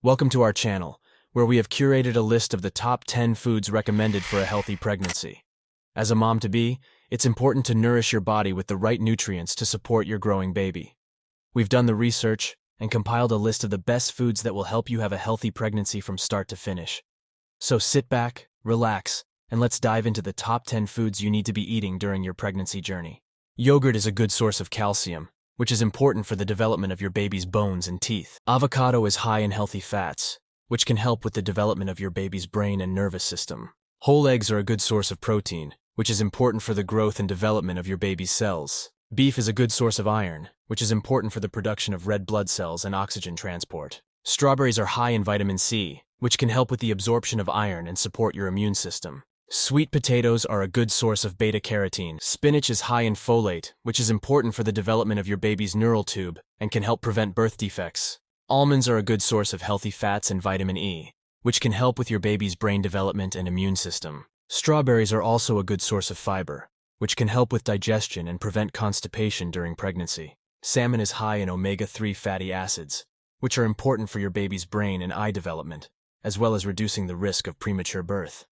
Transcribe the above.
Welcome to our channel, where we have curated a list of the top 10 foods recommended for a healthy pregnancy. As a mom-to-be, it's important to nourish your body with the right nutrients to support your growing baby. We've done the research and compiled a list of the best foods that will help you have a healthy pregnancy from start to finish. So sit back, relax, and let's dive into the top 10 foods you need to be eating during your pregnancy journey. Yogurt is a good source of calcium, which is important for the development of your baby's bones and teeth. Avocado is high in healthy fats, which can help with the development of your baby's brain and nervous system. Whole eggs are a good source of protein, which is important for the growth and development of your baby's cells. Beef is a good source of iron, which is important for the production of red blood cells and oxygen transport. Strawberries are high in vitamin C, which can help with the absorption of iron and support your immune system. Sweet potatoes are a good source of beta-carotene. Spinach is high in folate, which is important for the development of your baby's neural tube and can help prevent birth defects. Almonds are a good source of healthy fats and vitamin E, which can help with your baby's brain development and immune system. Strawberries are also a good source of fiber, which can help with digestion and prevent constipation during pregnancy. Salmon is high in omega-3 fatty acids, which are important for your baby's brain and eye development, as well as reducing the risk of premature birth.